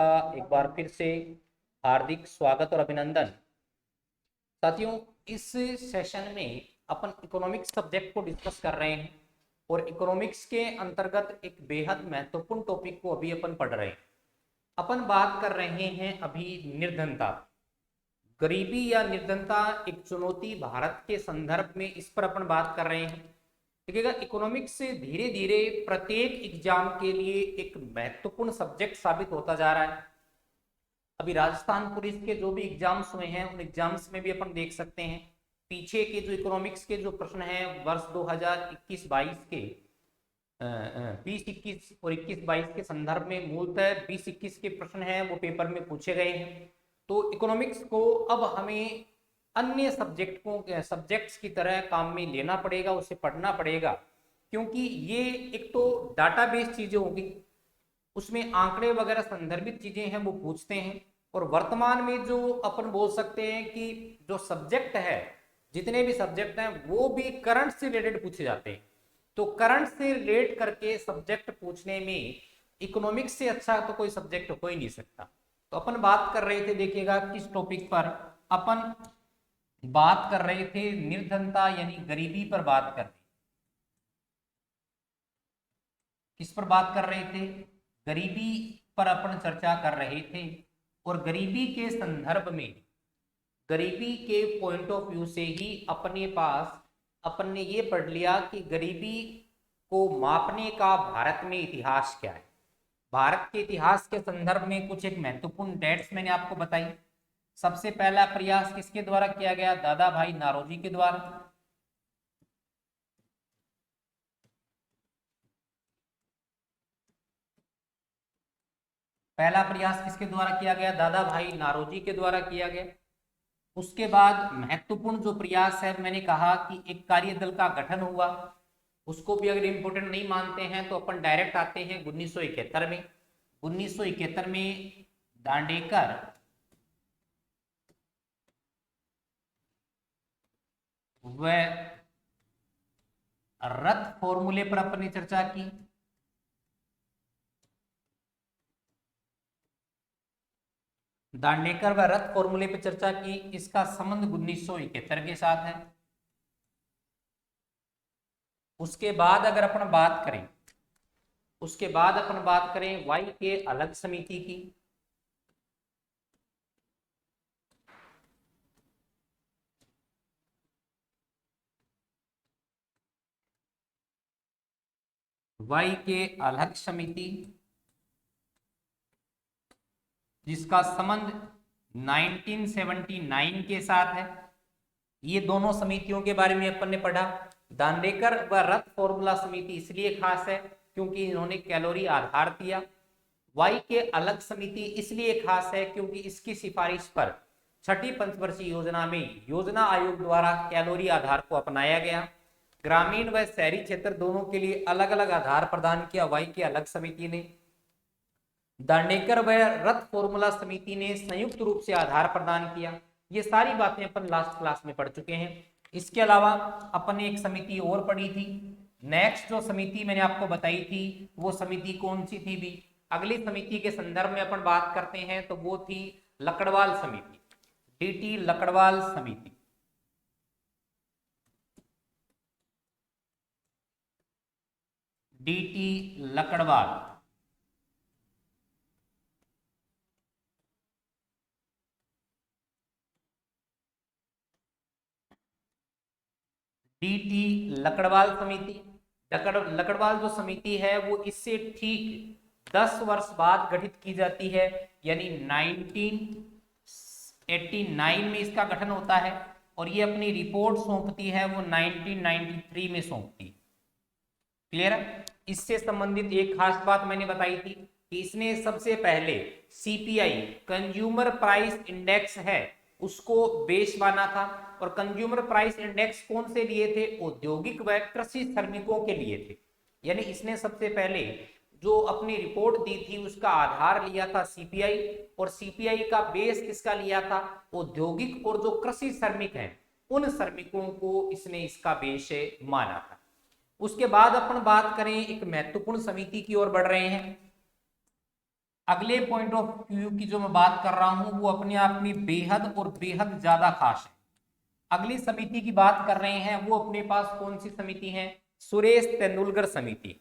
एक बार फिर से हार्दिक स्वागत और अभिनंदन। साथियों, इस सेशन में अपन इकोनॉमिक्स सब्जेक्ट को डिस्कस कर रहे हैं और इकोनॉमिक्स के अंतर्गत एक बेहद महत्वपूर्ण टॉपिक को अभी अपन पढ़ रहे हैं। अपन बात कर रहे हैं अभी निर्धनता, गरीबी या निर्धनता एक चुनौती भारत के संदर्भ में, इस पर अपन बात कर रहे हैं। देखिएगा, इकोनॉमिक्स से धीरे धीरे प्रत्येक एग्जाम के लिए एक महत्वपूर्ण सब्जेक्ट साबित होता जा रहा है। अभी राजस्थान पुलिस के जो भी एग्जाम्स हुए हैं उन एग्जाम्स में भी अपन देख सकते हैं पीछे के जो इकोनॉमिक्स के जो प्रश्न हैं वर्ष 2021-22 के 20-21 और 21-22 के संदर्भ में मूलतः 20-21 के प्रश्न हैं वो पेपर में पूछे गए हैं। तो इकोनॉमिक्स को अब हमें अन्य सब्जेक्ट्स की तरह काम में लेना पड़ेगा, उसे पढ़ना पड़ेगा, क्योंकि ये एक तो डाटाबेस चीजें होगी, उसमें आंकड़े वगैरह संदर्भित चीजें हैं वो पूछते हैं। और वर्तमान में जो अपन बोल सकते हैं कि जो सब्जेक्ट है, जितने भी सब्जेक्ट हैं वो भी करंट से रिलेटेड पूछे जाते हैं। तो करंट से रिलेट करके सब्जेक्ट पूछने में इकोनॉमिक्स से अच्छा तो कोई सब्जेक्ट हो ही नहीं सकता। तो अपन बात कर रहे थे, देखिएगा किस टॉपिक पर अपन बात कर रहे थे, निर्धनता यानी गरीबी पर बात कर रहे। किस पर बात कर रहे थे? गरीबी पर अपन चर्चा कर रहे थे। और गरीबी के संदर्भ में, गरीबी के पॉइंट ऑफ व्यू से ही अपने पास अपन ने ये पढ़ लिया कि गरीबी को मापने का भारत में इतिहास क्या है। भारत के इतिहास के संदर्भ में कुछ एक महत्वपूर्ण डेट्स मैंने आपको बताई। सबसे पहला प्रयास किसके द्वारा किया गया? दादा भाई नारोजी के द्वारा। पहला प्रयास किसके द्वारा किया गया? दादा भाई नारोजी के द्वारा किया गया। उसके बाद महत्वपूर्ण जो प्रयास है, मैंने कहा कि एक कार्यदल का गठन हुआ। उसको भी अगर इंपोर्टेंट नहीं मानते हैं तो अपन डायरेक्ट आते हैं 1971 में। 1971 में दांडेकर व रथ फॉर्मूले पर अपनी चर्चा की। दांडेकर व रथ फॉर्मूले पर चर्चा की। इसका संबंध 1971 के साथ है। उसके बाद अगर अपन बात करें, उसके बाद अपन बात करें वाई के अलग समिति की। वाई के अलग समिति जिसका संबंध 1979 के साथ है। ये दोनों समितियों के बारे में अपन ने पढ़ा। दांडेकर व रथ फॉर्मूला समिति इसलिए खास है क्योंकि इन्होंने कैलोरी आधार दिया। वाई के अलग समिति इसलिए खास है क्योंकि इसकी सिफारिश पर छठी पंचवर्षीय योजना में योजना आयोग द्वारा कैलोरी आधार को अपनाया गया। ग्रामीण व शहरी क्षेत्र दोनों के लिए अलग अलग आधार प्रदान किया वाई के अलग समिति ने। दांडेकर व रथ फॉर्मूला समिति ने संयुक्त रूप से आधार प्रदान किया। ये सारी बातें अपन लास्ट क्लास में पढ़ चुके हैं। इसके अलावा अपन ने एक समिति और पढ़ी थी। नेक्स्ट जो समिति मैंने आपको बताई थी वो समिति कौन सी थी भी? अगली समिति के संदर्भ में अपन बात करते हैं तो वो थी लकड़वाल समिति, डीटी लकड़वाल समिति। डीटी लकड़वाल। डीटी लकड़वाल समिति। लकड़वाल जो समिति है वो इससे ठीक 10 वर्ष बाद गठित की जाती है, यानी 1989 में इसका गठन होता है और ये अपनी रिपोर्ट सौंपती है वो 1993 में सौंपती है। क्लियर है? इससे संबंधित एक खास बात मैंने बताई थी कि इसने सबसे पहले सीपीआई कंज्यूमर प्राइस इंडेक्स है उसको बेस माना था। और कंज्यूमर प्राइस इंडेक्स कौन से लिए थे? औद्योगिक व कृषि श्रमिकों के लिए थे। यानी इसने सबसे पहले जो अपनी रिपोर्ट दी थी उसका आधार लिया था सीपीआई, और सीपीआई का बेस किसका लिया था? औद्योगिक और जो कृषि श्रमिक हैं उन श्रमिकों को इसने इसका बेस माना था। उसके बाद अपन बात करें, एक महत्वपूर्ण समिति की ओर बढ़ रहे हैं। अगले पॉइंट ऑफ व्यू की जो मैं बात कर रहा हूं वो अपने आप में बेहद और बेहद ज्यादा खास है। अगली समिति की बात कर रहे हैं, वो अपने पास कौन सी समिति है? सुरेश तेंदुलकर समिति।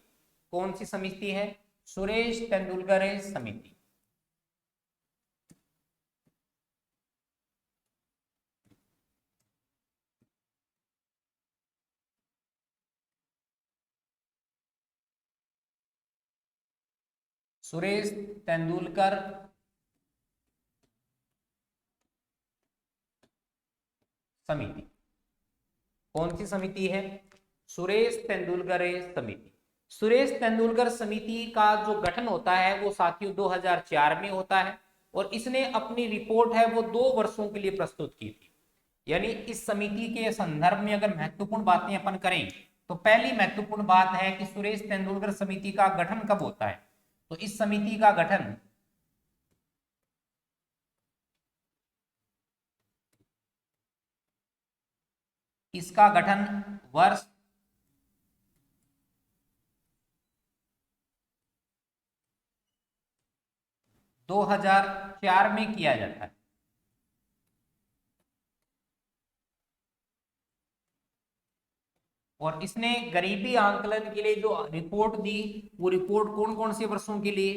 कौन सी समिति है? सुरेश तेंदुलकर समिति। सुरेश तेंदुलकर समिति। कौन सी समिति है? सुरेश तेंदुलकर समिति। सुरेश तेंदुलकर समिति का जो गठन होता है वो साथियों 2004 में होता है और इसने अपनी रिपोर्ट है वो 2 वर्षों के लिए प्रस्तुत की थी। यानी इस समिति के संदर्भ में अगर महत्वपूर्ण बातें अपन करें तो पहली महत्वपूर्ण बात है कि सुरेश तेंदुलकर समिति का गठन कब होता है? तो इस समिति का गठन वर्ष 2004 में किया जाता है। और इसने गरीबी आंकलन के लिए जो रिपोर्ट दी वो रिपोर्ट कौन कौन से वर्षों के लिए?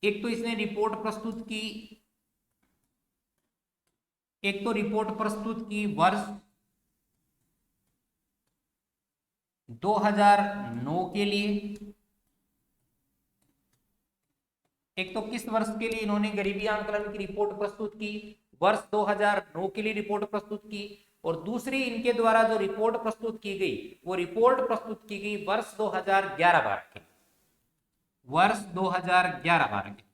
एक तो इसने रिपोर्ट प्रस्तुत की, वर्ष 2009 के लिए। एक तो किस वर्ष के लिए इन्होंने गरीबी आंकलन की रिपोर्ट प्रस्तुत की? वर्ष 2009 के लिए रिपोर्ट प्रस्तुत की। और दूसरी इनके द्वारा जो रिपोर्ट प्रस्तुत की गई वो रिपोर्ट प्रस्तुत की गई वर्ष 2011-12 के। वर्ष 2011-12 के।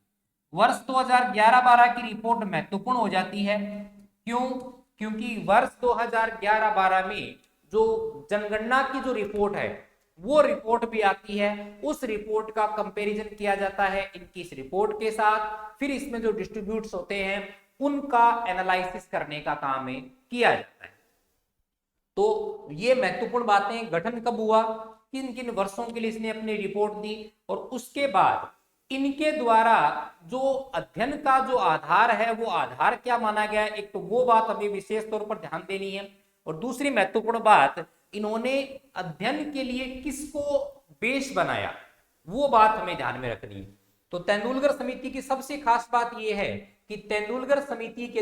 वर्ष 2011-12 की रिपोर्ट महत्वपूर्ण हो जाती है। क्यों? क्योंकि वर्ष 2011-12 में जो जनगणना की जो रिपोर्ट है वो रिपोर्ट भी आती है। उस रिपोर्ट का कंपैरिजन किया जाता है इनकी इस रिपोर्ट के साथ। फिर इसमें जो डिस्ट्रीब्यूट्स होते हैं उनका एनालिसिस करने का काम किया जाता है। तो ये महत्वपूर्ण बातें, गठन कब हुआ, किन किन वर्षों के लिए इसने अपनी रिपोर्ट दी, और उसके बाद इनके द्वारा जो अध्ययन का जो आधार है वो आधार क्या माना गया है। एक तो वो बात हमें विशेष तौर पर ध्यान देनी है। और दूसरी महत्वपूर्ण बात, इन्होंने अध्ययन के लिए किसको बेस बनाया वो बात हमें ध्यान में रखनी है। तो तेंदुलकर समिति की सबसे खास बात यह है कि तेंदुलकर समिति के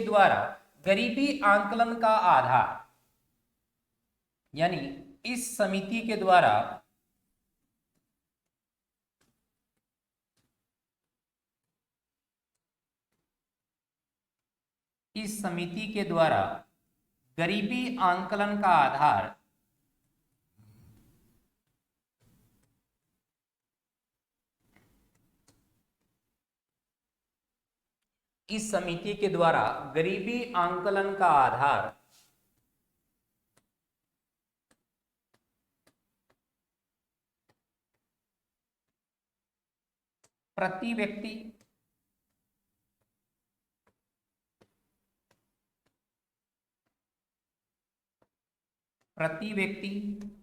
द्वारा गरीबी आंकलन का आधार, यानी इस समिति के द्वारा गरीबी आंकलन का आधार इस समिति के द्वारा गरीबी आंकलन का आधार प्रति व्यक्ति प्रतिदिन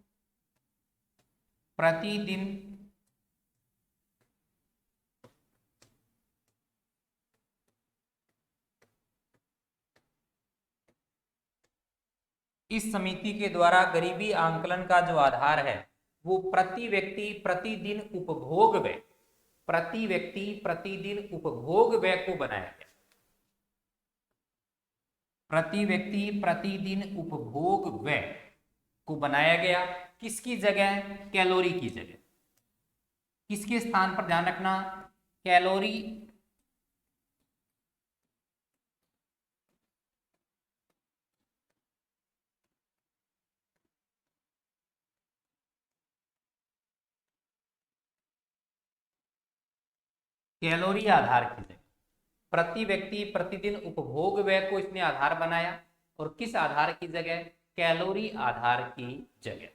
इस समिति के द्वारा गरीबी आंकलन का जो आधार है वो प्रति व्यक्ति प्रतिदिन उपभोग व्यय को बनाया गया। प्रति व्यक्ति प्रतिदिन उपभोग व्यय को बनाया गया। किसकी जगह? कैलोरी की जगह। किसके स्थान पर ध्यान रखना? कैलोरी आधार की जगह प्रति व्यक्ति प्रतिदिन उपभोग व्यय को इसने आधार बनाया। और किस आधार की जगह? कैलोरी आधार की जगह।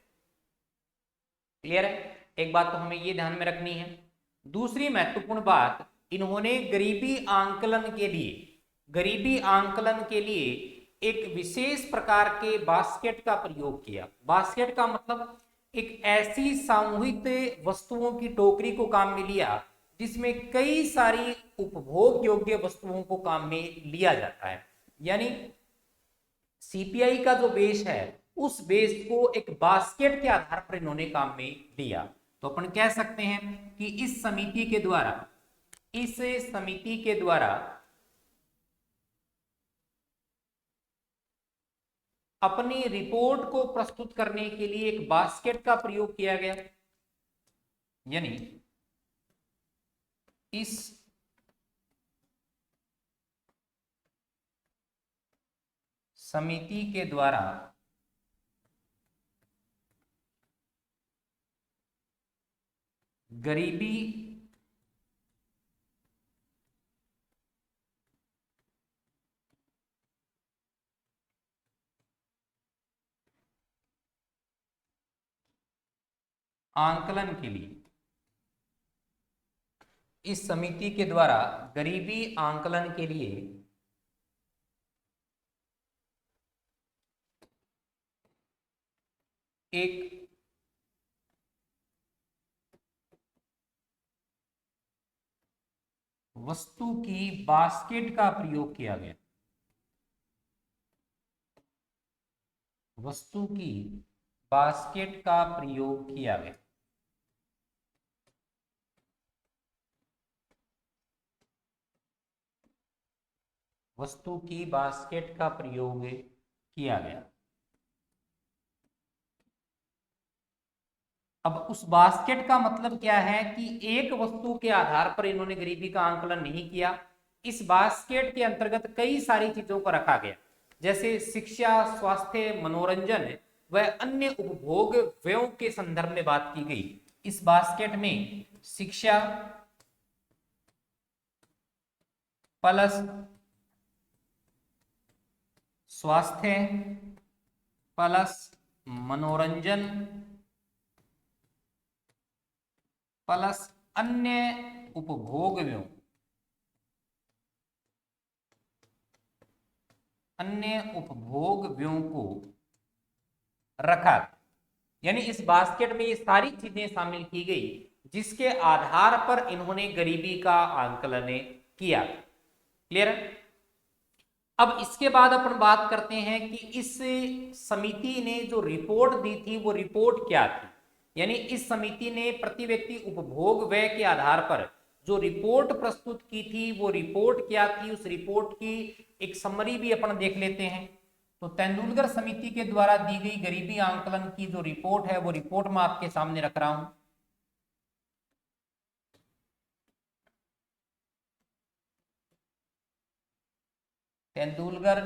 क्लियर है? एक बात तो हमें ये ध्यान में रखनी है। दूसरी महत्वपूर्ण बात, इन्होंने गरीबी आंकलन के लिए एक विशेष प्रकार के बास्केट का प्रयोग किया। बास्केट का मतलब एक ऐसी सामूहिक वस्तुओं की टोकरी को काम में लिया जिसमें कई सारी उपभोग योग्य वस्तुओं को काम में लिया जाता है। यानी सीपीआई का जो बेस है उस बेस को एक बास्केट के आधार पर इन्होंने काम में लिया। तो अपन कह सकते हैं कि इस समिति के द्वारा अपनी रिपोर्ट को प्रस्तुत करने के लिए एक बास्केट का प्रयोग किया गया। यानी इस समिति के द्वारा गरीबी आंकलन के लिए, इस समिति के द्वारा गरीबी आंकलन के लिए एक वस्तु की बास्केट का प्रयोग किया गया। वस्तु की बास्केट का प्रयोग किया गया। वस्तु की बास्केट का प्रयोग किया गया। अब उस बास्केट का मतलब क्या है कि एक वस्तु के आधार पर इन्होंने गरीबी का आंकलन नहीं किया। इस बास्केट के अंतर्गत कई सारी चीजों को रखा गया, जैसे शिक्षा, स्वास्थ्य, मनोरंजन व अन्य उपभोग व्ययों के संदर्भ में बात की गई। इस बास्केट में शिक्षा प्लस स्वास्थ्य प्लस मनोरंजन प्लस अन्य उपभोग व्ययों, को रखा। यानी इस बास्केट में ये सारी चीजें शामिल की गई जिसके आधार पर इन्होंने गरीबी का आंकलन किया। क्लियर है? अब इसके बाद अपन बात करते हैं कि इस समिति ने जो रिपोर्ट दी थी वो रिपोर्ट क्या थी। यानी इस समिति ने प्रति व्यक्ति उपभोग व्यय के आधार पर जो रिपोर्ट प्रस्तुत की थी वो रिपोर्ट क्या थी, उस रिपोर्ट की एक समरी भी अपन देख लेते हैं। तो तेंदुलकर समिति के द्वारा दी गई गरीबी आंकलन की जो रिपोर्ट है वो रिपोर्ट मैं आपके सामने रख रहा हूं। तेंदुलकर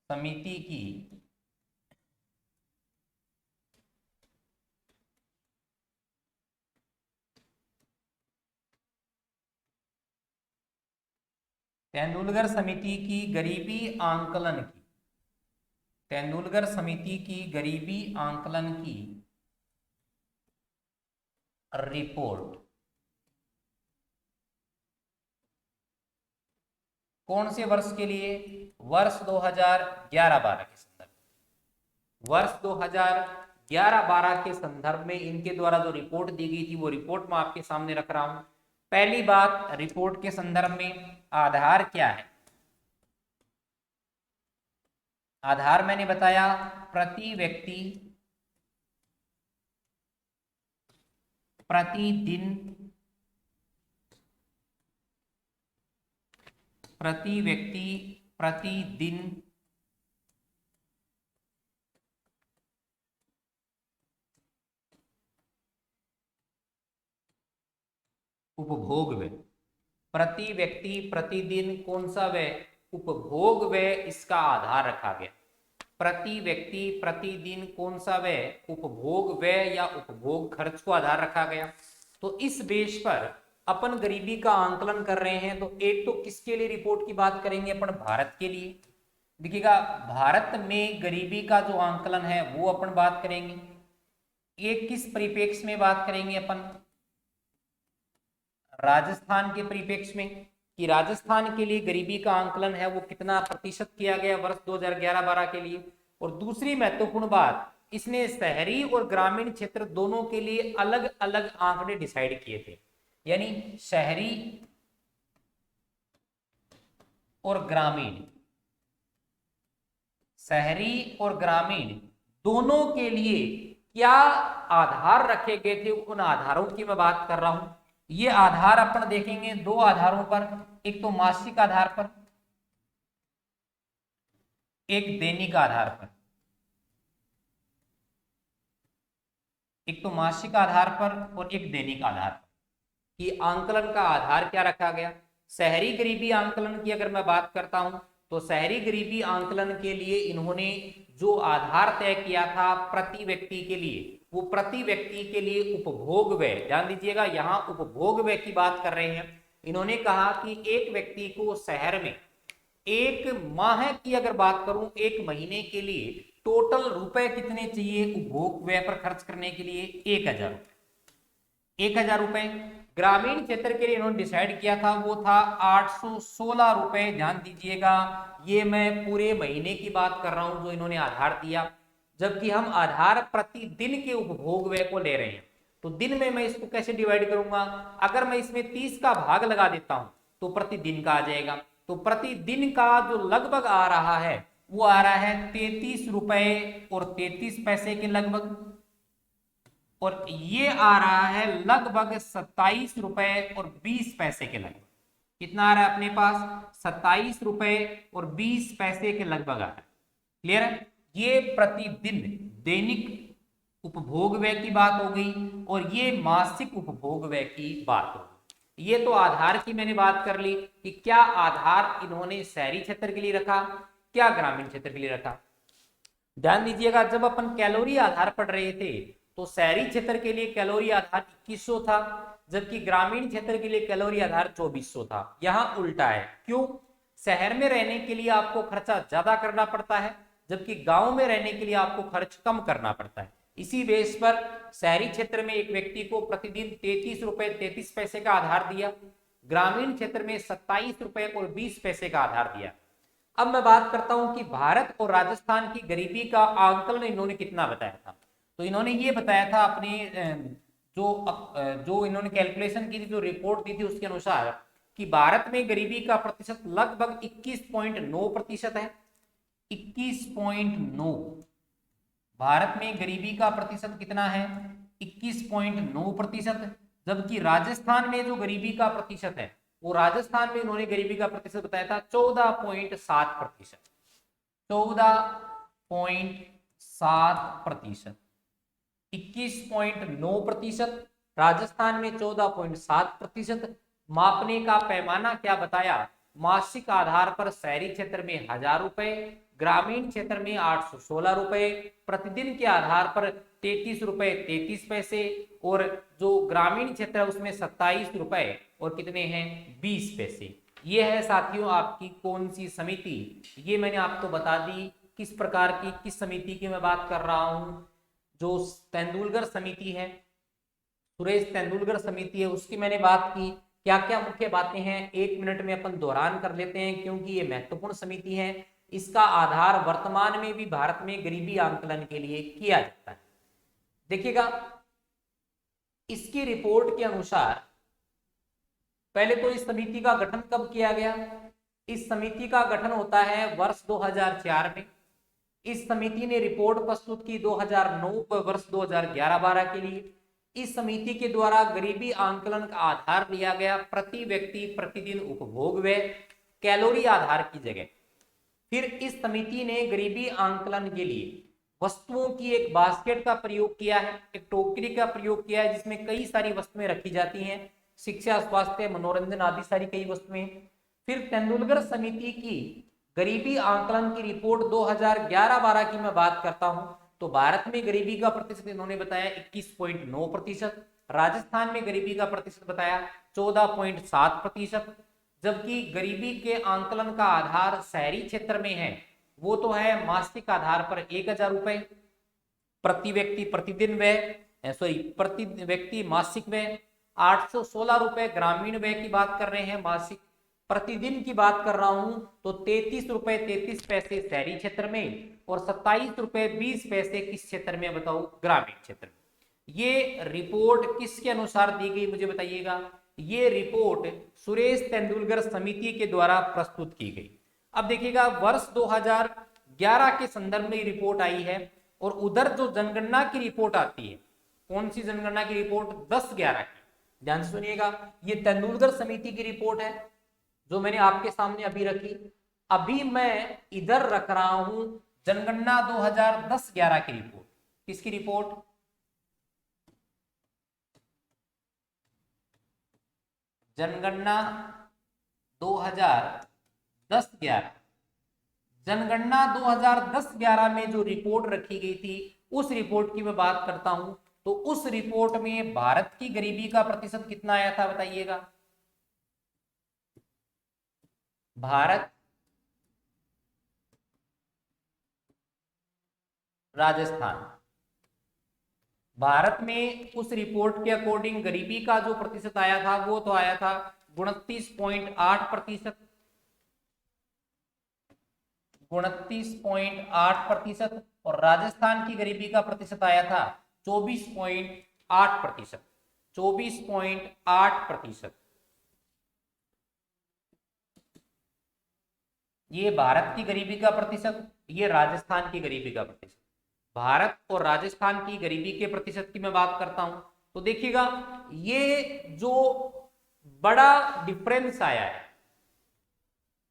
समिति की तेंदुलकर समिति की गरीबी आंकलन की, तेंदुलकर समिति की गरीबी आंकलन की रिपोर्ट कौन से वर्ष के लिए? वर्ष 2011-12 के संदर्भ। वर्ष 2011-12 के संदर्भ में इनके द्वारा जो रिपोर्ट दी गई थी वो रिपोर्ट मैं आपके सामने रख रहा हूं। पहली बात, रिपोर्ट के संदर्भ में आधार क्या है? आधार मैंने बताया प्रति व्यक्ति प्रतिदिन उपभोग व्यय। प्रति व्यक्ति प्रतिदिन कौन सा व्यय? उपभोग व्यय इसका आधार रखा गया। प्रति व्यक्ति प्रतिदिन कौन सा व्यय? उपभोग व्यय या उपभोग खर्च को आधार रखा गया। तो इस बेस पर अपन गरीबी का आंकलन कर रहे हैं। तो एक तो किसके लिए रिपोर्ट की बात करेंगे अपन? भारत के लिए। देखिएगा, भारत में गरीबी का जो आंकलन है वो अपन बात करेंगे। ये किस परिप्रेक्ष्य में बात करेंगे अपन? राजस्थान के परिप्रेक्ष्य में, कि राजस्थान के लिए गरीबी का आंकलन है वो कितना प्रतिशत किया गया वर्ष 2011-12 के लिए। और दूसरी महत्वपूर्ण बात, इसने शहरी और ग्रामीण क्षेत्र दोनों के लिए अलग अलग आंकड़े डिसाइड किए थे। यानी शहरी और ग्रामीण, शहरी और ग्रामीण दोनों के लिए क्या आधार रखे गए थे, उन आधारों की मैं बात कर रहा हूं। ये आधार अपन देखेंगे दो आधारों पर, एक तो मासिक आधार पर, एक दैनिक आधार पर। एक तो मासिक आधार पर और एक दैनिक आधार पर कि आंकलन का आधार क्या रखा गया। शहरी गरीबी आंकलन की अगर मैं बात करता हूं तो शहरी गरीबी आंकलन के लिए इन्होंने जो आधार तय किया था प्रति व्यक्ति के लिए, वो प्रति व्यक्ति के लिए उपभोग व्यय, ध्यान दीजिएगा यहां उपभोग व्यय की बात कर रहे हैं। इन्होंने कहा कि एक व्यक्ति को शहर में एक माह की अगर बात करूं, एक महीने के लिए टोटल रुपए कितने चाहिए उपभोग व्यय पर खर्च करने के लिए, 1000 रुपए। 1000 रुपए ग्रामीण क्षेत्र के लिए इन्होंने डिसाइड किया था, वो था 816 रुपए। ध्यान दीजिएगा ये मैं पूरे महीने की बात कर रहा हूं जो इन्होंने आधार दिया, जबकि हम आधार प्रतिदिन के उपभोग व्यय को ले रहे हैं। तो दिन में मैं इसको कैसे डिवाइड करूंगा, अगर मैं इसमें 30 का भाग लगा देता हूं तो प्रतिदिन का आ जाएगा। तो प्रतिदिन का जो लगभग आ रहा है वो आ रहा है 33 रुपए और 33 पैसे के लगभग, और ये आ रहा है लगभग 27 रुपए और 20 पैसे के लगभग। कितना आ रहा है अपने पास, 27 रुपए और 20 पैसे के लगभग आ रहा है। क्लियर है, ये प्रतिदिन दैनिक उपभोग व्यय की बात हो गई और ये मासिक उपभोग व्यय की बात हो गई। ये तो आधार की मैंने बात कर ली कि क्या आधार इन्होंने शहरी क्षेत्र के लिए रखा, क्या ग्रामीण क्षेत्र के लिए रखा। ध्यान दीजिएगा जब अपन कैलोरी आधार पढ़ रहे थे तो शहरी क्षेत्र के लिए कैलोरी आधार 2100 था, जबकि ग्रामीण क्षेत्र के लिए कैलोरी आधार 2400 था। यहां उल्टा है, क्यों, शहर में रहने के लिए आपको खर्चा ज्यादा करना पड़ता है, जबकि गांव में रहने के लिए आपको खर्च कम करना पड़ता है। इसी बेस पर शहरी क्षेत्र में एक व्यक्ति को प्रतिदिन 33 रुपए 33 पैसे का आधार दिया, ग्रामीण क्षेत्र में 27 रुपए और 20 पैसे का आधार दिया। अब मैं बात करता हूं कि भारत और राजस्थान की गरीबी का आंकलन इन्होंने कितना बताया था। तो इन्होंने ये बताया था अपने जो इन्होंने कैलकुलेशन की थी, जो रिपोर्ट दी थी उसके अनुसार कि भारत में गरीबी का प्रतिशत लगभग 21.9% है। 21.9 भारत में गरीबी का प्रतिशत कितना है, 21.9%, जबकि राजस्थान में जो गरीबी का प्रतिशत है वो राजस्थान में इन्होंने गरीबी का प्रतिशत बताया था 14.7%। 14.7%, 21.9% राजस्थान में 14.7%। मापने का पैमाना क्या बताया, मासिक आधार पर शहरी क्षेत्र में 1000 रुपए, ग्रामीण क्षेत्र में 816 रुपए, प्रतिदिन के आधार पर 33 रुपए 33 पैसे, और जो ग्रामीण क्षेत्र है उसमें 27 रुपए और कितने हैं 20 पैसे। ये है साथियों आपकी कौन सी समिति, ये मैंने आपको बता दी किस प्रकार की, किस समिति की मैं बात कर रहा हूं। जो तेंदुलकर समिति है, सुरेश तेंदुलकर समिति है, उसकी मैंने बात की। क्या क्या मुख्य बातें हैं 1 मिनट में अपन दोहरान कर लेते हैं क्योंकि ये महत्वपूर्ण समिति है। इसका आधार वर्तमान में भी भारत में गरीबी आंकलन के लिए किया जाता है। देखिएगा इसकी रिपोर्ट के अनुसार पहले तो इस समिति का गठन कब किया गया, इस समिति का गठन होता है वर्ष 2004 में। इस समिति ने रिपोर्ट प्रस्तुत की 2009 वर्ष 2011-12 के लिए। इस समिति के द्वारा गरीबी आंकलन का आधार लिया गया प्रति व्यक्ति प्रतिदिन उपभोग व्यय, कैलोरी आधार की जगह। फिर इस समिति ने गरीबी आंकलन के लिए वस्तुओं की एक बास्केट का प्रयोग किया है, एक टोकरी का प्रयोग किया है जिसमें कई सारी वस्तुएं रखी जाती हैं, शिक्षा स्वास्थ्य मनोरंजन आदि सारी कई वस्तुएं। फिर तेंदुलकर समिति की गरीबी आंकलन की रिपोर्ट 2011-12 की मैं बात करता हूं तो भारत में गरीबी का प्रतिशत इन्होंने बताया 21.9%, राजस्थान में गरीबी का प्रतिशत बताया 14.7%, जबकि गरीबी के आंकलन का आधार शहरी क्षेत्र में है वो तो है मासिक आधार पर 1000 रुपए, प्रति व्यक्ति प्रतिदिन व्यय प्रति व्यक्ति मासिक व्यय 816 रुपए, ग्रामीण व्यय की बात कर रहे हैं मासिक प्रतिदिन की बात कर रहा हूं तो 33 रुपए 33 पैसे शहरी क्षेत्र में और 27 रुपए 20 पैसे किस क्षेत्र में बताओ, ग्रामीण क्षेत्र में। ये रिपोर्ट किसके अनुसार दी गई मुझे बताइएगा। ये रिपोर्ट सुरेश तेंदुलकर समिति के द्वारा प्रस्तुत की गई। अब देखिएगा वर्ष 2011 के संदर्भ में रिपोर्ट आई है और उधर जो जनगणना की रिपोर्ट आती है, कौन सी जनगणना की रिपोर्ट, 10-11 की, ध्यान से सुनिएगा। ये तेंदुलकर समिति की रिपोर्ट है जो मैंने आपके सामने अभी रखी। अभी मैं इधर रख रहा हूं जनगणना 2010-11 की रिपोर्ट। किसकी रिपोर्ट, जनगणना 2010-11। जनगणना 2010-11 में जो रिपोर्ट रखी गई थी उस रिपोर्ट की मैं बात करता हूं तो उस रिपोर्ट में भारत की गरीबी का प्रतिशत कितना आया था बताइएगा। भारत, राजस्थान। भारत में उस रिपोर्ट के अकॉर्डिंग गरीबी का जो प्रतिशत आया था वो तो आया था 29.8%। 29.8%। और राजस्थान की गरीबी का प्रतिशत आया था 24.8%। 24.8%। ये भारत की गरीबी का प्रतिशत, ये राजस्थान की गरीबी का प्रतिशत। भारत और राजस्थान की गरीबी के प्रतिशत की मैं बात करता हूं तो देखिएगा ये जो बड़ा डिफरेंस आया है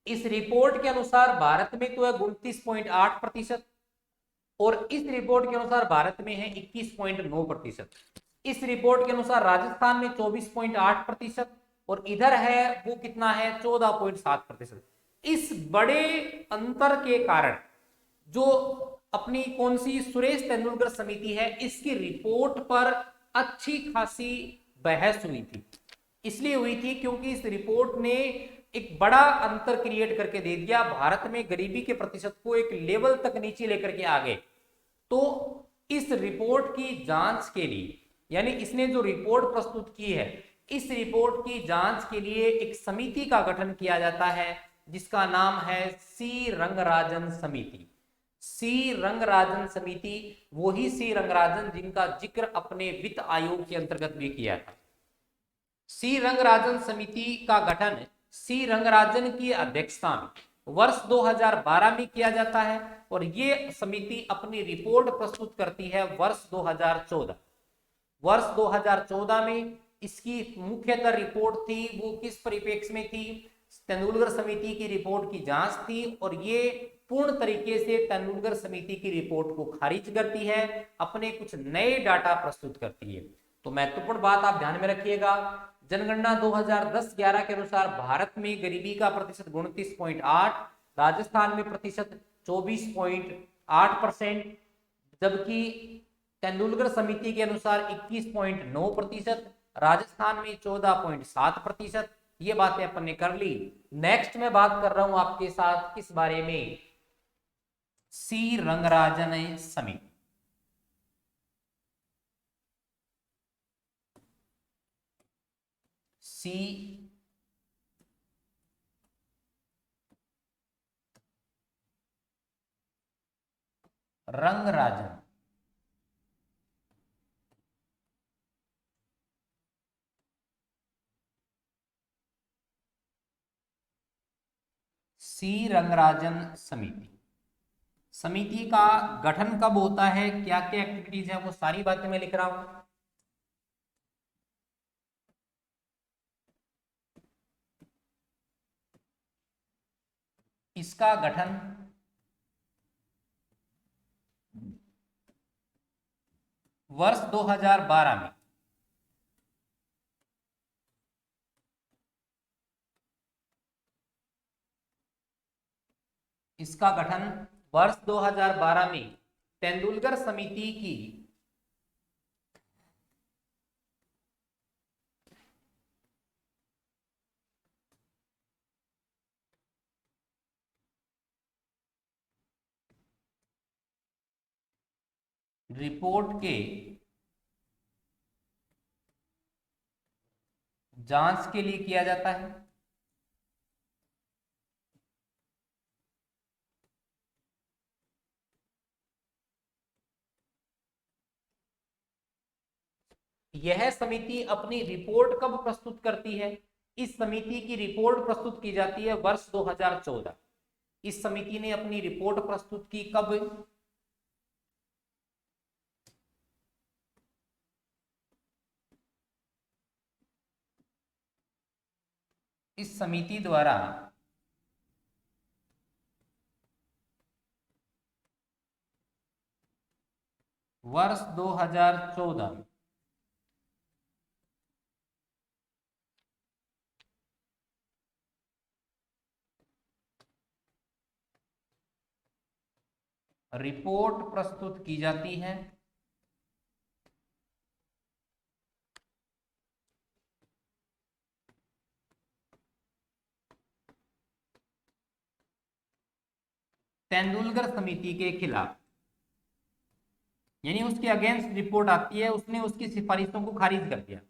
इस रिपोर्ट के अनुसार भारत में तो है 29.8% और इस रिपोर्ट के अनुसार भारत में है 21.9%। इस रिपोर्ट के अनुसार राजस्थान में 24.8% और इधर है वो कितना है 14.7%। इस बड़े अंतर के कारण जो अपनी कौन सी सुरेश तेंदुलकर समिति है इसकी रिपोर्ट पर अच्छी खासी बहस हुई थी। इसलिए हुई थी क्योंकि इस रिपोर्ट ने एक बड़ा अंतर क्रिएट करके दे दिया, भारत में गरीबी के प्रतिशत को एक लेवल तक नीचे लेकर के आ गए। तो इस रिपोर्ट की जांच के लिए, यानी इसने जो रिपोर्ट प्रस्तुत की है इस रिपोर्ट की जांच के लिए एक समिति का गठन किया जाता है जिसका नाम है सी रंगराजन समिति। सी रंगराजन समिति, वही सी रंगराजन जिनका जिक्र अपने वित्त आयोग के अंतर्गत भी किया था। सी रंगराजन समिति का गठन सी रंगराजन की अध्यक्षता में वर्ष 2012 में किया जाता है और ये समिति अपनी रिपोर्ट प्रस्तुत करती है वर्ष 2014। वर्ष 2014 में इसकी मुख्यतः रिपोर्ट थी वो किस परिप्रेक्ष्य में थी, तेंदुलकर समिति की रिपोर्ट की जांच थी और ये पूर्ण तरीके से तेंदुलकर समिति की रिपोर्ट को खारिज करती है, अपने कुछ नए डाटा प्रस्तुत करती है। तो महत्वपूर्ण बात आप ध्यान में रखिएगा, जनगणना 2010-11 के अनुसार भारत में गरीबी का प्रतिशत 29.8, राजस्थान में प्रतिशत 24.8%, जबकि तेंदुलकर समिति के अनुसार 21.9%, राजस्थान में 14.7%। ये बातें अपन ने कर ली। नेक्स्ट मैं बात कर रहा हूं आपके साथ किस बारे में, सी रंगराजन समिति। सी रंगराजन सी रंगराजन समिति। समिति का गठन कब होता है, क्या क्या एक्टिविटीज है, वो सारी बातें मैं लिख रहा हूं। इसका गठन वर्ष 2012 में इसका गठन वर्ष 2012 में तेंदुलकर समिति की रिपोर्ट के जांच के लिए किया जाता है। यह समिति अपनी रिपोर्ट कब प्रस्तुत करती है? इस समिति की रिपोर्ट प्रस्तुत की जाती है वर्ष 2014। इस समिति ने अपनी रिपोर्ट प्रस्तुत की कब? इस समिति द्वारा वर्ष 2014 रिपोर्ट प्रस्तुत की जाती है। तेंदुलकर समिति के खिलाफ, यानी उसके अगेंस्ट रिपोर्ट आती है, उसने उसकी सिफारिशों को खारिज कर दिया।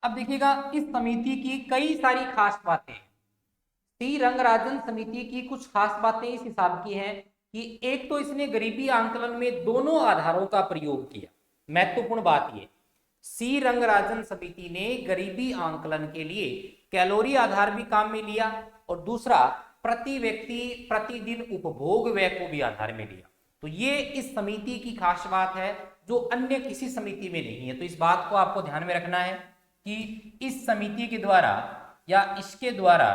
अब देखिएगा, इस समिति की कई सारी खास बातें हैं। सी रंगराजन समिति की कुछ खास बातें इस हिसाब की हैं कि एक तो इसने गरीबी आंकलन में दोनों आधारों का प्रयोग किया। महत्वपूर्ण बात यह, सी रंगराजन समिति ने गरीबी आंकलन के लिए कैलोरी आधार भी काम में लिया और दूसरा प्रति व्यक्ति प्रतिदिन उपभोग व्यय को भी आधार में लिया। तो ये इस समिति की खास बात है जो अन्य किसी समिति में नहीं है। तो इस बात को आपको ध्यान में रखना है कि इस समिति के द्वारा या इसके द्वारा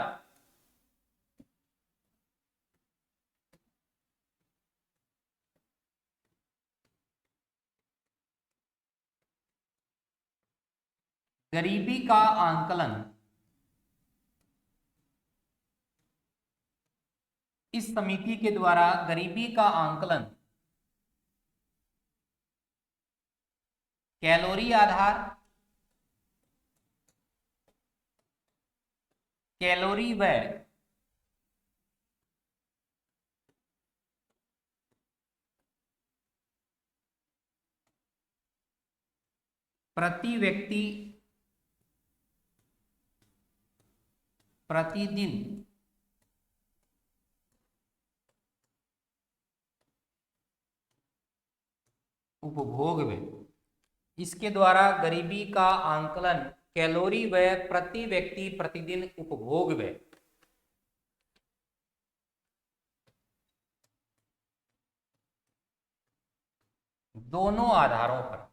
गरीबी का आंकलन इस समिति के द्वारा गरीबी का आंकलन कैलोरी आधार, कैलोरी व्यय, प्रति व्यक्ति प्रतिदिन उपभोग व्यय, इसके द्वारा गरीबी का आंकलन कैलोरी व्यय प्रति व्यक्ति प्रतिदिन उपभोग व्यय दोनों आधारों पर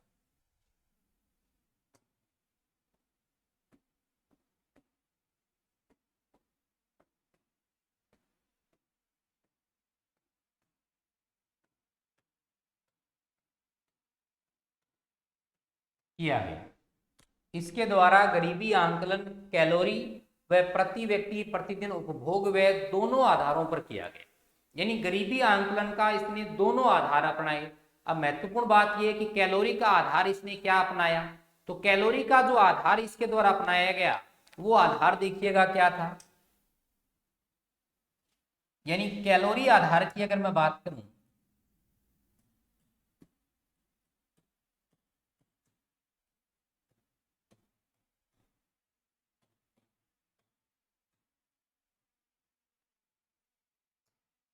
किया गया। इसके द्वारा गरीबी आंकलन कैलोरी व प्रति व्यक्ति प्रतिदिन उपभोग व्यय दोनों आधारों पर किया गया, यानी गरीबी आंकलन का इसने दोनों आधार अपनाए। अब महत्वपूर्ण बात यह है कि कैलोरी का आधार इसने क्या अपनाया, तो कैलोरी का जो आधार इसके द्वारा अपनाया गया वो आधार देखिएगा क्या था, यानी कैलोरी आधार की अगर मैं बात करूं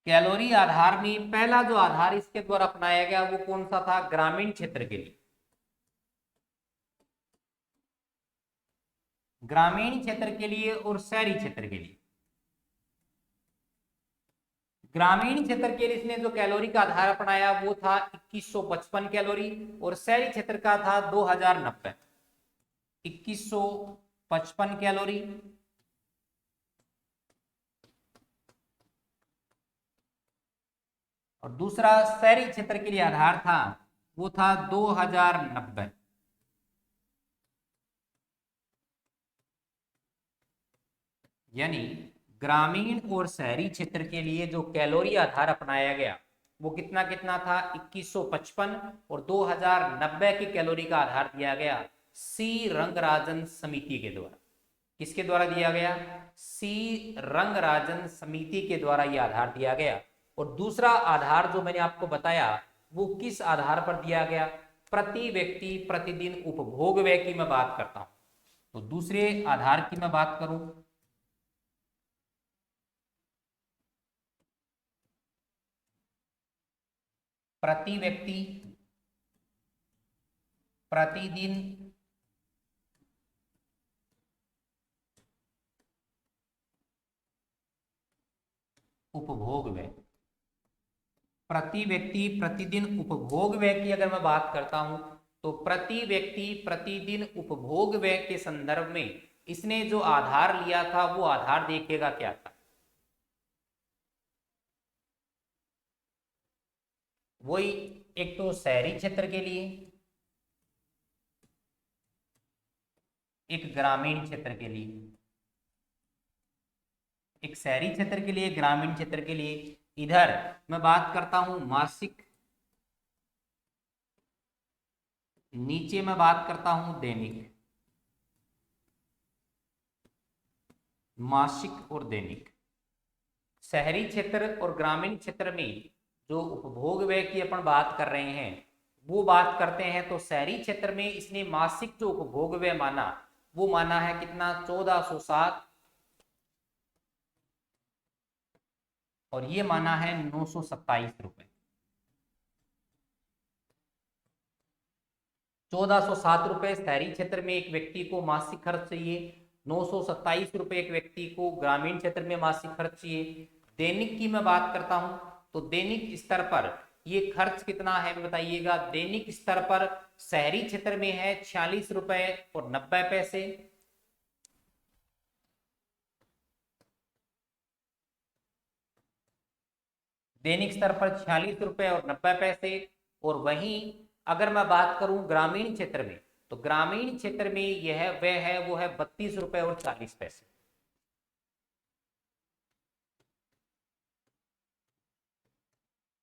कैलोरी आधार में पहला जो आधार इसके द्वारा अपनाया गया वो कौन सा था, ग्रामीण क्षेत्र के लिए। ग्रामीण क्षेत्र के लिए और शहरी क्षेत्र के लिए। ग्रामीण क्षेत्र के लिए इसने जो कैलोरी का आधार अपनाया वो था 2155 कैलोरी और शहरी क्षेत्र का था 2090, 2155 कैलोरी और दूसरा शहरी क्षेत्र के लिए आधार था वो था 2090। यानी ग्रामीण और शहरी क्षेत्र के लिए जो कैलोरी आधार अपनाया गया वो कितना कितना था 2155 और 2090 की कैलोरी का आधार दिया गया सी रंगराजन समिति के द्वारा। किसके द्वारा दिया गया, सी रंगराजन समिति के द्वारा यह आधार दिया गया। और दूसरा आधार जो मैंने आपको बताया वो किस आधार पर दिया गया, प्रति व्यक्ति प्रतिदिन उपभोग व्यय की मैं बात करता हूं। तो दूसरे आधार की मैं बात करूं प्रति व्यक्ति प्रतिदिन उपभोग व्यय, प्रति व्यक्ति प्रतिदिन उपभोग व्यय की अगर मैं बात करता हूं तो प्रति व्यक्ति प्रतिदिन उपभोग व्यय के संदर्भ में इसने जो आधार लिया था वो आधार देखिएगा क्या था। वही एक तो शहरी क्षेत्र के लिए, एक ग्रामीण क्षेत्र के लिए, एक शहरी क्षेत्र के लिए, ग्रामीण क्षेत्र के लिए। इधर मैं बात करता हूं मासिक, नीचे मैं बात करता हूं दैनिक, मासिक और दैनिक। शहरी क्षेत्र और ग्रामीण क्षेत्र में जो उपभोग व्यय की अपन बात कर रहे हैं वो बात करते हैं, तो शहरी क्षेत्र में इसने मासिक जो उपभोग व्यय माना वो माना है कितना, 1407, और ये माना है 927 रुपए। 1407 रुपए शहरी क्षेत्र में एक व्यक्ति को मासिक खर्च चाहिए, 927 रुपए एक व्यक्ति को ग्रामीण क्षेत्र में मासिक खर्च चाहिए। दैनिक की मैं बात करता हूं तो दैनिक स्तर पर ये खर्च कितना है बताइएगा। दैनिक स्तर पर शहरी क्षेत्र में है 46 रुपए और 90 पैसे, दैनिक स्तर पर 46 रुपए और 90 पैसे। और वहीं अगर मैं बात करूं ग्रामीण क्षेत्र में तो ग्रामीण क्षेत्र में यह वह है वो है 32 रुपए और 40 पैसे।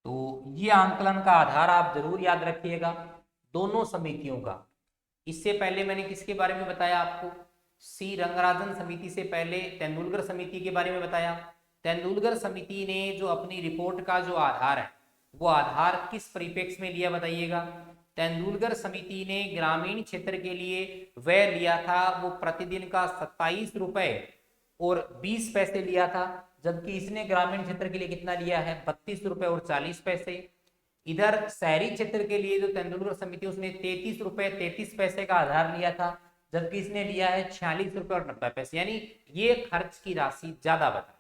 तो ये आंकलन का आधार आप जरूर याद रखिएगा दोनों समितियों का। इससे पहले मैंने किसके बारे में बताया आपको, सी रंगराजन समिति से पहले तेंदुलकर समिति के बारे में बताया। तेंदुलकर समिति ने जो अपनी रिपोर्ट का जो आधार है वो आधार किस परिप्रेक्ष्य में लिया बताइएगा। तेंदुलकर समिति ने ग्रामीण क्षेत्र के लिए व्यय लिया था वो प्रतिदिन का 27 रुपए और 20 पैसे लिया था, जबकि इसने ग्रामीण क्षेत्र के लिए कितना लिया है, 32 रुपए और 40 पैसे। इधर शहरी क्षेत्र के लिए जो तेंदुलकर समिति उसने 33 रुपए 33 पैसे का आधार लिया था, जबकि इसने लिया है 46 रुपए और 90 पैसे। यानी ये खर्च की राशि ज्यादा बता रहा है,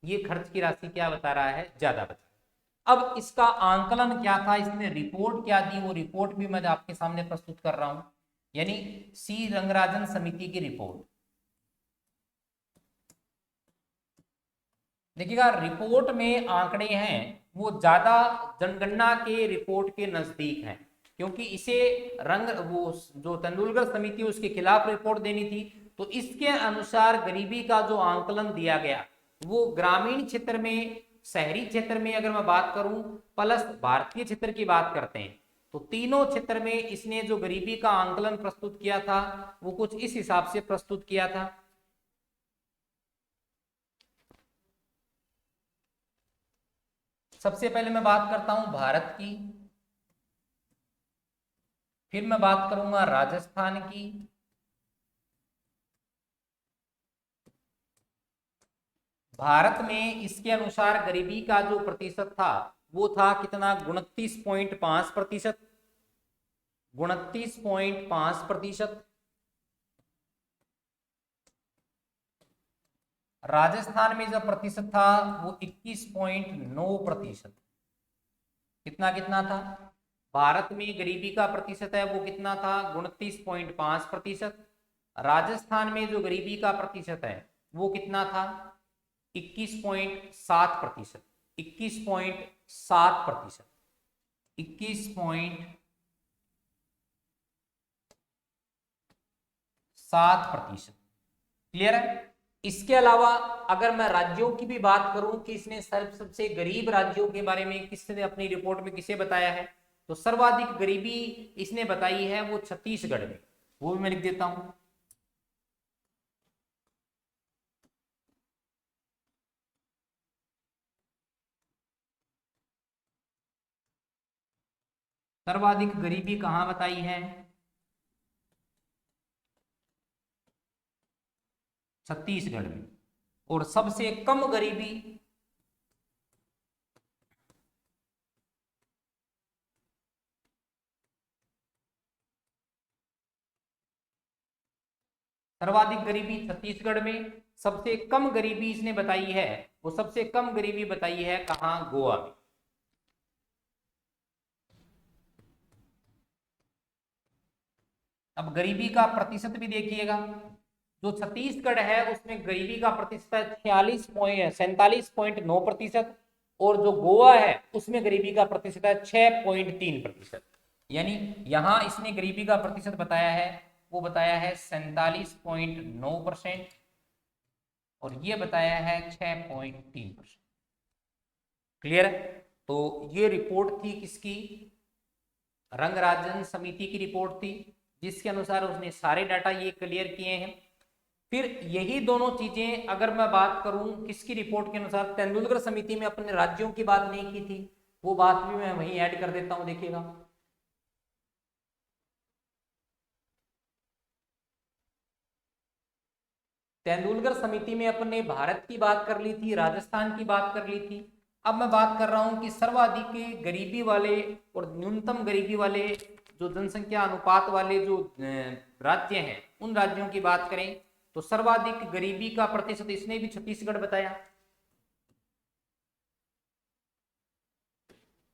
ये खर्च की राशि क्या बता रहा है, ज्यादा बता रहा है। अब इसका आंकलन क्या था, इसने रिपोर्ट क्या दी, वो रिपोर्ट भी मैं आपके सामने प्रस्तुत कर रहा हूं, यानी सी रंगराजन समिति की रिपोर्ट। देखिएगा रिपोर्ट में आंकड़े हैं वो ज्यादा जनगणना के रिपोर्ट के नजदीक हैं, क्योंकि इसे वो जो तेंदुलकर समिति उसके खिलाफ रिपोर्ट देनी थी। तो इसके अनुसार गरीबी का जो आंकलन दिया गया वो ग्रामीण क्षेत्र में, शहरी क्षेत्र में अगर मैं बात करूं प्लस भारतीय क्षेत्र की बात करते हैं तो तीनों क्षेत्र में इसने जो गरीबी का आंकलन प्रस्तुत किया था वो कुछ इस हिसाब से प्रस्तुत किया था। सबसे पहले मैं बात करता हूं भारत की, फिर मैं बात करूंगा राजस्थान की, भारत में इसके अनुसार गरीबी का जो प्रतिशत था वो था कितना, 29.5%, 29.5%। राजस्थान में जो प्रतिशत था वो 21.9%। कितना कितना था, भारत में गरीबी का प्रतिशत है वो कितना था, 29.5%। राजस्थान में जो गरीबी का प्रतिशत है वो कितना था, 21.7%, 21.7%, 21.7%। क्लियर है। इसके अलावा अगर मैं राज्यों की भी बात करूं कि इसने सबसे गरीब राज्यों के बारे में किसने अपनी रिपोर्ट में किसे बताया है, तो सर्वाधिक गरीबी इसने बताई है वो छत्तीसगढ़ में, वो भी मैं लिख देता हूं। सर्वाधिक गरीबी कहां बताई है, छत्तीसगढ़ में। और सबसे कम गरीबी सर्वाधिक गरीबी छत्तीसगढ़ में, सबसे कम गरीबी इसने बताई है, वो सबसे कम गरीबी बताई है कहां, गोवा में। अब गरीबी का प्रतिशत भी देखिएगा, जो छत्तीसगढ़ है उसमें गरीबी का प्रतिशत है 47.9%, और जो गोवा है उसमें गरीबी का प्रतिशत है 6.3%। यानी यहां इसने गरीबी का प्रतिशत बताया है, वो बताया है 47.9%, और ये बताया है 6.3%। क्लियर है? तो ये रिपोर्ट थी किसकी, रंगराजन समिति की रिपोर्ट थी, जिसके अनुसार उसने सारे डाटा ये क्लियर किए हैं। फिर यही दोनों चीजें अगर मैं बात करूं किसकी रिपोर्ट के अनुसार, तेंदुलकर समिति में अपने राज्यों की बात नहीं की थी, वो बात भी मैं वहीं ऐड कर देता हूं, देखिएगा। तेंदुलकर समिति में अपने भारत की बात कर ली थी, राजस्थान की बात कर ली थी। अब मैं बात कर रहा हूं कि सर्वाधिक गरीबी वाले और न्यूनतम गरीबी वाले, जो जनसंख्या अनुपात वाले जो राज्य हैं, उन राज्यों की बात करें तो सर्वाधिक गरीबी का प्रतिशत इसने भी छत्तीसगढ़ बताया।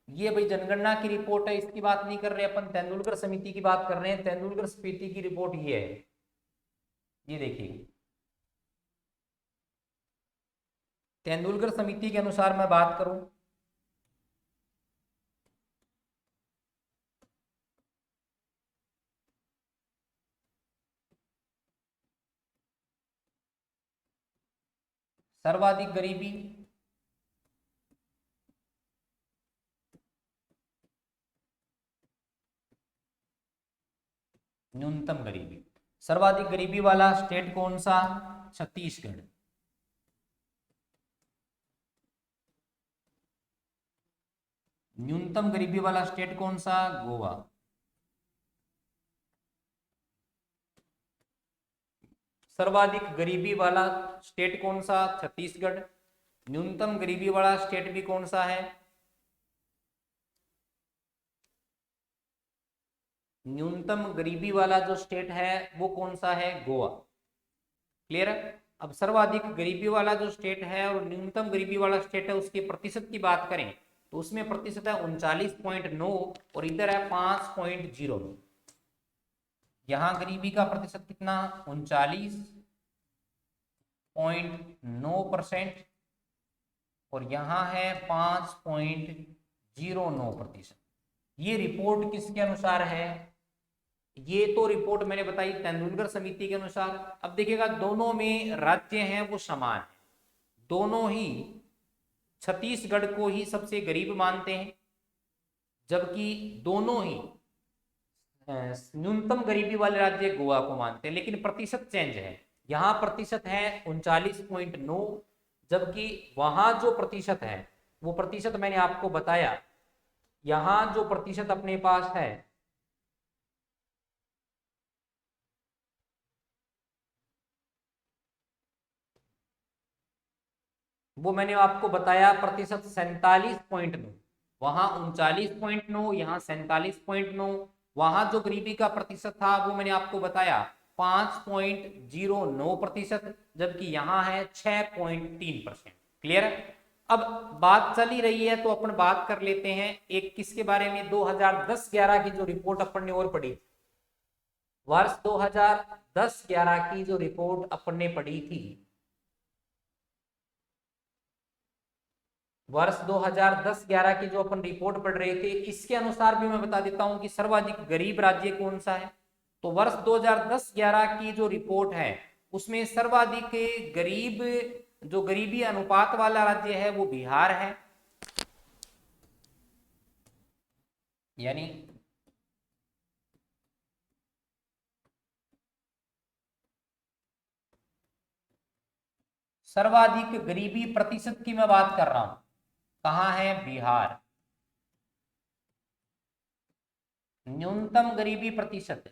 ये भाई जनगणना की रिपोर्ट है, इसकी बात नहीं कर रहे अपन, तेंदुलकर समिति की बात कर रहे हैं। तेंदुलकर समिति की रिपोर्ट ये है, ये देखिए। तेंदुलकर समिति के अनुसार मैं बात करूं, सर्वाधिक गरीबी, न्यूनतम गरीबी, सर्वाधिक गरीबी वाला स्टेट कौन सा, छत्तीसगढ़। न्यूनतम गरीबी वाला स्टेट कौन सा, गोवा। सर्वाधिक गरीबी वाला स्टेट कौन सा, छत्तीसगढ़। न्यूनतम गरीबी वाला स्टेट भी कौन सा है, न्यूनतम गरीबी वाला जो स्टेट है वो कौन सा है, गोवा। क्लियर है? अब सर्वाधिक गरीबी वाला जो स्टेट है और न्यूनतम गरीबी वाला स्टेट है, उसके प्रतिशत की बात करें तो उसमें प्रतिशत है 39.9, और इधर है 5.0। यहां गरीबी का प्रतिशत कितना, 39.9%, और यहां है 5.09%। ये रिपोर्ट किसके अनुसार है, ये तो रिपोर्ट मैंने बताई तेंदुलकर समिति के अनुसार। अब देखिएगा दोनों में राज्य हैं वो समान है, दोनों ही छत्तीसगढ़ को ही सबसे गरीब मानते हैं, जबकि दोनों ही न्यूनतम गरीबी वाले राज्य गोवा को मानते हैं, लेकिन प्रतिशत चेंज है। यहाँ प्रतिशत है 39.9, जबकि वहां जो प्रतिशत है वो प्रतिशत मैंने आपको बताया, यहां जो प्रतिशत अपने पास है वो मैंने आपको बताया प्रतिशत 47.9, वहां 39.9, यहाँ 47.9। वहां जो गरीबी का प्रतिशत था वो मैंने आपको बताया 5.09%, जबकि यहाँ है 6.3%। क्लियर है? अब बात चल ही रही है तो अपन बात कर लेते हैं एक किसके बारे में, 2010-11 की जो रिपोर्ट अपन ने और पढ़ी, वर्ष 2010-11 की जो रिपोर्ट अपन ने पढ़ी थी, वर्ष 2010-11 की जो अपन रिपोर्ट पढ़ रहे थे, इसके अनुसार भी मैं बता देता हूं कि सर्वाधिक गरीब राज्य कौन सा है। तो वर्ष 2010-11 की जो रिपोर्ट है उसमें सर्वाधिक गरीब, जो गरीबी अनुपात वाला राज्य है वो बिहार है। यानी सर्वाधिक गरीबी प्रतिशत की मैं बात कर रहा हूं, कहां है, बिहार। न्यूनतम गरीबी प्रतिशत,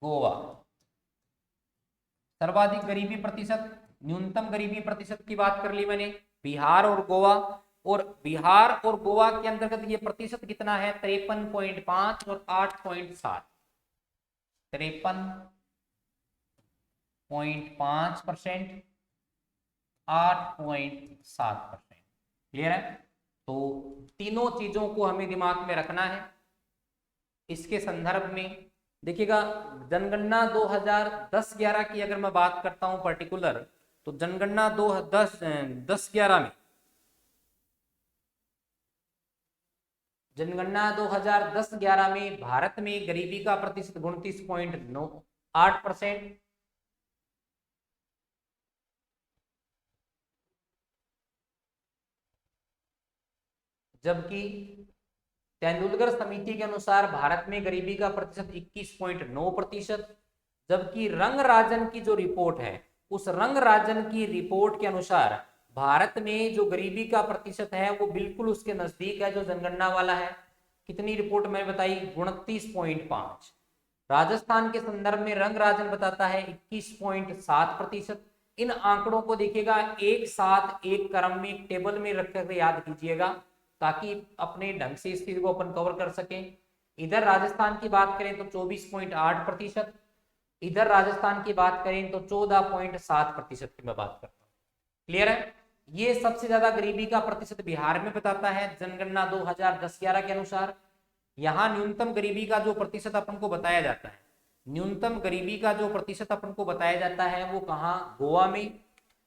गोवा। सर्वाधिक गरीबी प्रतिशत, न्यूनतम गरीबी प्रतिशत की बात कर ली मैंने, बिहार और गोवा। और बिहार और गोवा के अंतर्गत ये प्रतिशत कितना है 53.5 और 8.7, 53.5%, 8.7%। क्लियर है? तो तीनों चीजों को हमें दिमाग में रखना है। इसके संदर्भ में देखिएगा, जनगणना 2010-11 की अगर मैं बात करता हूं पर्टिकुलर, तो जनगणना 2010-11 में, जनगणना 2010-11 में भारत में गरीबी का प्रतिशत 29.8%, जबकि तेंदुलकर समिति के अनुसार भारत में गरीबी का प्रतिशत 21.9%, जबकि रंगराजन की जो रिपोर्ट है, उस रंगराजन की रिपोर्ट के अनुसार भारत में जो गरीबी का प्रतिशत है वो बिल्कुल उसके नजदीक है जो जनगणना वाला है। कितनी रिपोर्ट मैंने बताई? 29.5। राजस्थान के संदर्भ में रंगराजन बताता है 21.7%। इन आंकड़ों को देखिएगा एक साथ एक क्रम में एक टेबल में रखकर याद कीजिएगा, ताकि अपने ढंग से इस चीज को अपन कवर कर सकें। इधर राजस्थान की बात करें तो 24.8%, इधर राजस्थान की बात करें तो 14.7% की मैं बात करता हूँ। क्लियर है? ये सबसे ज्यादा गरीबी का प्रतिशत बिहार में बताता है जनगणना 2010-11 के अनुसार। यहाँ न्यूनतम गरीबी का जो प्रतिशत अपन को बताया जाता है, न्यूनतम गरीबी का जो प्रतिशत अपन को बताया जाता है वो कहाँ? गोवा में।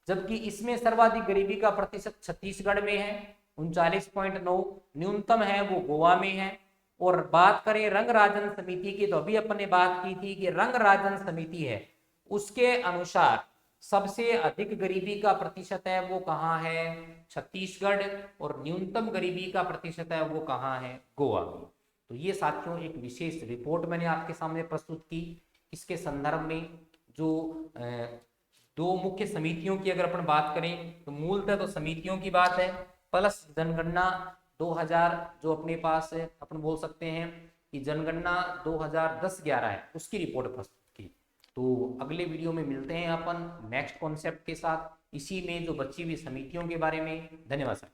जबकि इसमें सर्वाधिक गरीबी का प्रतिशत छत्तीसगढ़ में है, 39.9, न्यूनतम है वो गोवा में है। और बात करें रंगराजन समिति की, तो अभी अपन ने बात की थी कि रंगराजन समिति है, उसके अनुसार सबसे अधिक गरीबी का प्रतिशत है वो कहाँ है? छत्तीसगढ़। और न्यूनतम गरीबी का प्रतिशत है वो कहाँ है? गोवा में। तो ये साथियों एक विशेष रिपोर्ट मैंने आपके सामने प्रस्तुत की। इसके संदर्भ में जो दो मुख्य समितियों की अगर अपन बात करें तो मूलतः तो समितियों की बात है, प्लस जनगणना 2000 जो अपने पास है, अपन बोल सकते हैं कि जनगणना 2010-11 है, उसकी रिपोर्ट प्रस्तुत की। तो अगले वीडियो में मिलते हैं अपन नेक्स्ट कॉन्सेप्ट के साथ, इसी में जो बची हुई समितियों के बारे में। धन्यवाद सर।